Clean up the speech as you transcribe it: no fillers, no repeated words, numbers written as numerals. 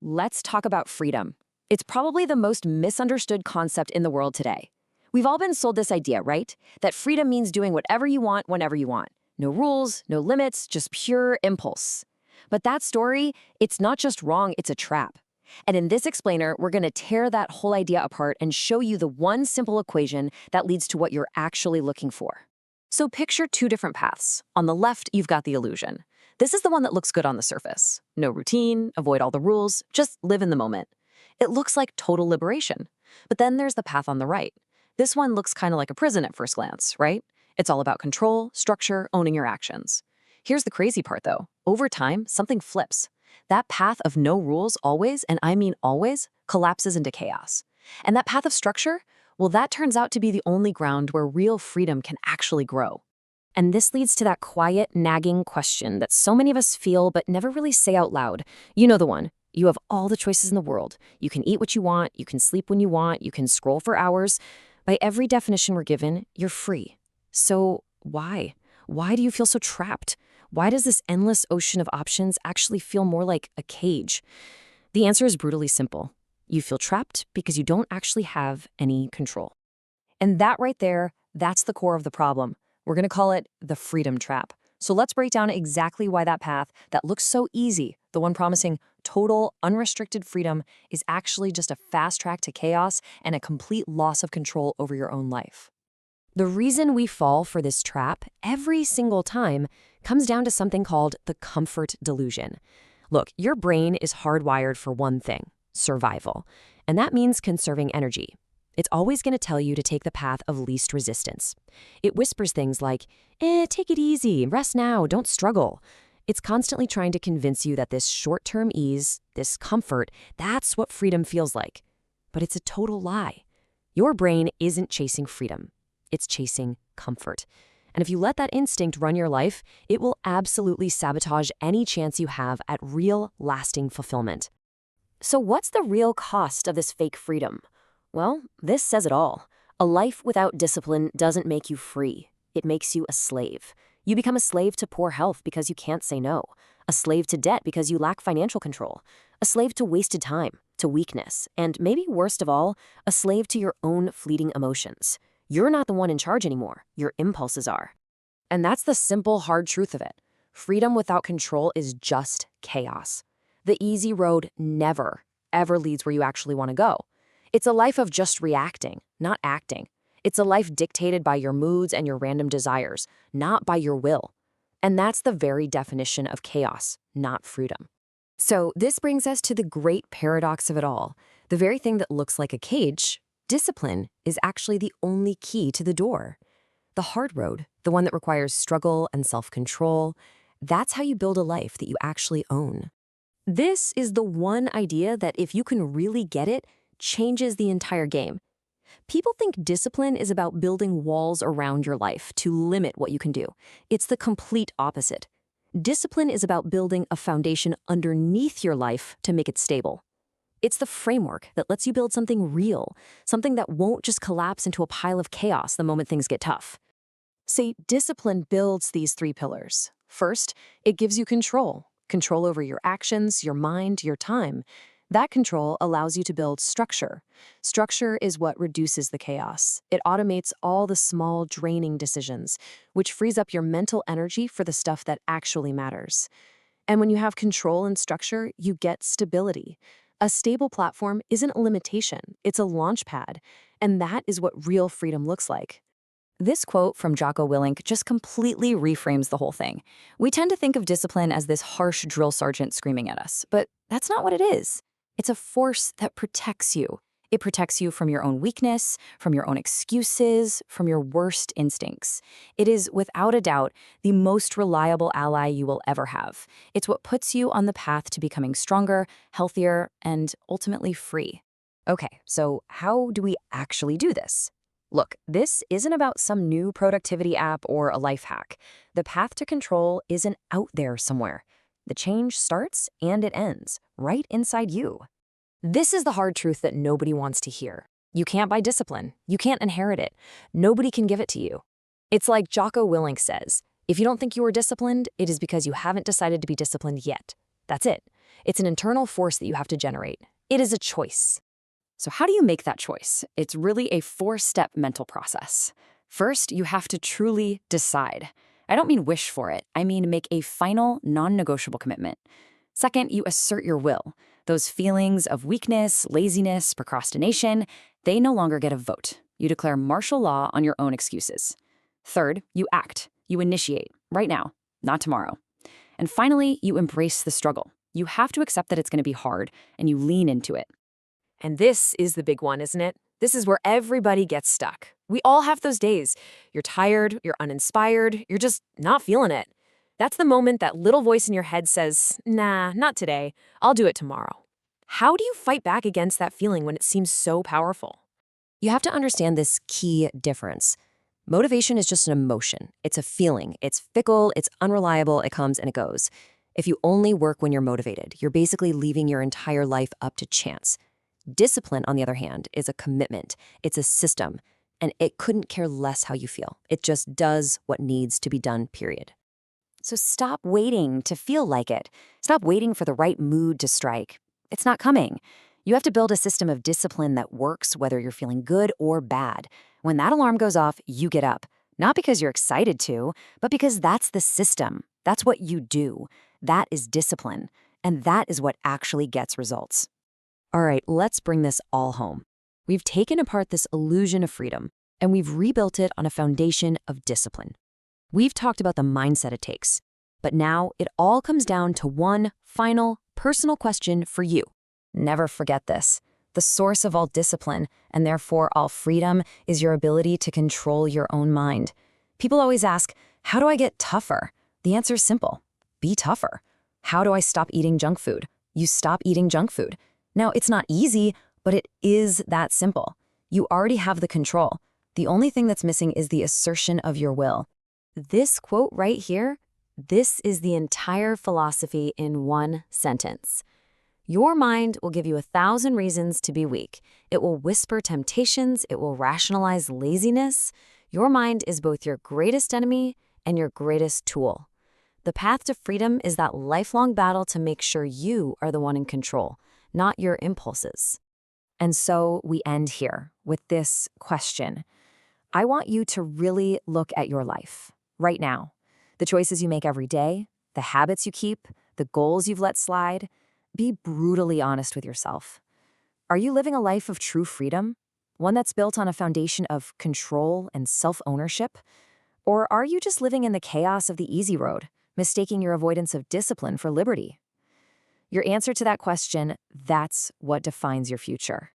let's talk about freedom. It's probably the most misunderstood concept in the world today. We've all been sold this idea, right? That freedom means doing whatever you want whenever you want. No rules, no limits, just pure impulse. But that story, it's not just wrong, it's a trap. And in this explainer, we're going to tear that whole idea apart and show you the one simple equation that leads to what you're actually looking for. So picture two different paths. On the left, you've got the illusion. This is the one that looks good on the surface. No routine, avoid all the rules, just live in the moment. It looks like total liberation. But then there's the path on the right. This one looks kind of like a prison at first glance, right? It's all about control, structure, owning your actions. Here's the crazy part, though. Over time, something flips. That path of no rules always, and I mean always, collapses into chaos. And that path of structure, well, that turns out to be the only ground where real freedom can actually grow. And this leads to that quiet, nagging question that so many of us feel but never really say out loud. You know the one. You have all the choices in the world. You can eat what you want, you can sleep when you want, you can scroll for hours. By every definition we're given, you're free. So why? Why do you feel so trapped? Why does this endless ocean of options actually feel more like a cage? The answer is brutally simple. You feel trapped because you don't actually have any control. And that right there, that's the core of the problem. We're going to call it the freedom trap. So let's break down exactly why that path that looks so easy, the one promising total, unrestricted freedom, is actually just a fast track to chaos and a complete loss of control over your own life. The reason we fall for this trap every single time comes down to something called the comfort delusion. Look, your brain is hardwired for one thing: survival. And that means conserving energy. It's always going to tell you to take the path of least resistance. It whispers things like, take it easy, rest now, don't struggle. It's constantly trying to convince you that this short-term ease, this comfort, that's what freedom feels like. But it's a total lie. Your brain isn't chasing freedom. It's chasing comfort. And if you let that instinct run your life, it will absolutely sabotage any chance you have at real, lasting fulfillment. So what's the real cost of this fake freedom? Well, this says it all. A life without discipline doesn't make you free. It makes you a slave. You become a slave to poor health because you can't say no. A slave to debt because you lack financial control. A slave to wasted time, to weakness, and maybe worst of all, a slave to your own fleeting emotions. You're not the one in charge anymore. Your impulses are. And that's the simple, hard truth of it. Freedom without control is just chaos. The easy road never, ever leads where you actually want to go. It's a life of just reacting, not acting. It's a life dictated by your moods and your random desires, not by your will. And that's the very definition of chaos, not freedom. So this brings us to the great paradox of it all. The very thing that looks like a cage, discipline, is actually the only key to the door. The hard road, the one that requires struggle and self-control, that's how you build a life that you actually own. This is the one idea that, if you can really get it, changes the entire game. People think discipline is about building walls around your life to limit what you can do. It's the complete opposite. Discipline is about building a foundation underneath your life to make it stable. It's the framework that lets you build something real, something that won't just collapse into a pile of chaos the moment things get tough. See, discipline builds these three pillars. First, it gives you control over your actions, your mind, your time. That control allows you to build structure. Structure is what reduces the chaos. It automates all the small, draining decisions, which frees up your mental energy for the stuff that actually matters. And when you have control and structure, you get stability. A stable platform isn't a limitation, it's a launch pad. And that is what real freedom looks like. This quote from Jocko Willink just completely reframes the whole thing. We tend to think of discipline as this harsh drill sergeant screaming at us, but that's not what it is. It's a force that protects you. It protects you from your own weakness, from your own excuses, from your worst instincts. It is, without a doubt, the most reliable ally you will ever have. It's what puts you on the path to becoming stronger, healthier, and ultimately free. Okay, so how do we actually do this? Look, this isn't about some new productivity app or a life hack. The path to control isn't out there somewhere. The change starts and it ends right inside you. This is the hard truth that nobody wants to hear. You can't buy discipline. You can't inherit it. Nobody can give it to you. It's like Jocko Willink says, if you don't think you are disciplined, it is because you haven't decided to be disciplined yet. That's it. It's an internal force that you have to generate. It is a choice. So how do you make that choice? It's really a 4-step mental process. First, you have to truly decide. I don't mean wish for it. I mean make a final, non-negotiable commitment. Second, you assert your will. Those feelings of weakness, laziness, procrastination, they no longer get a vote. You declare martial law on your own excuses. Third, you act. You initiate, right now, not tomorrow. And finally, you embrace the struggle. You have to accept that it's going to be hard, and you lean into it. And this is the big one, isn't it? This is where everybody gets stuck. We all have those days. You're tired, you're uninspired, you're just not feeling it. That's the moment that little voice in your head says, nah, not today. I'll do it tomorrow. How do you fight back against that feeling when it seems so powerful? You have to understand this key difference. Motivation is just an emotion. It's a feeling. It's fickle, it's unreliable, it comes and it goes. If you only work when you're motivated, you're basically leaving your entire life up to chance. Discipline, on the other hand, is a commitment. It's a system, and it couldn't care less how you feel. It just does what needs to be done, period. So stop waiting to feel like it. Stop waiting for the right mood to strike. It's not coming. You have to build a system of discipline that works whether you're feeling good or bad. When that alarm goes off, you get up. Not because you're excited to, but because that's the system. That's what you do. That is discipline. And that is what actually gets results. All right, let's bring this all home. We've taken apart this illusion of freedom, and we've rebuilt it on a foundation of discipline. We've talked about the mindset it takes, but now it all comes down to one final, personal question for you. Never forget this. The source of all discipline, and therefore all freedom, is your ability to control your own mind. People always ask, how do I get tougher? The answer is simple. Be tougher. How do I stop eating junk food? You stop eating junk food. Now, it's not easy, but it is that simple. You already have the control. The only thing that's missing is the assertion of your will. This quote right here, this is the entire philosophy in one sentence. Your mind will give you 1,000 reasons to be weak. It will whisper temptations. It will rationalize laziness. Your mind is both your greatest enemy and your greatest tool. The path to freedom is that lifelong battle to make sure you are the one in control, not your impulses. And so we end here with this question. I want you to really look at your life right now. The choices you make every day, the habits you keep, the goals you've let slide. Be brutally honest with yourself. Are you living a life of true freedom? One that's built on a foundation of control and self-ownership? Or are you just living in the chaos of the easy road, mistaking your avoidance of discipline for liberty? Your answer to that question, that's what defines your future.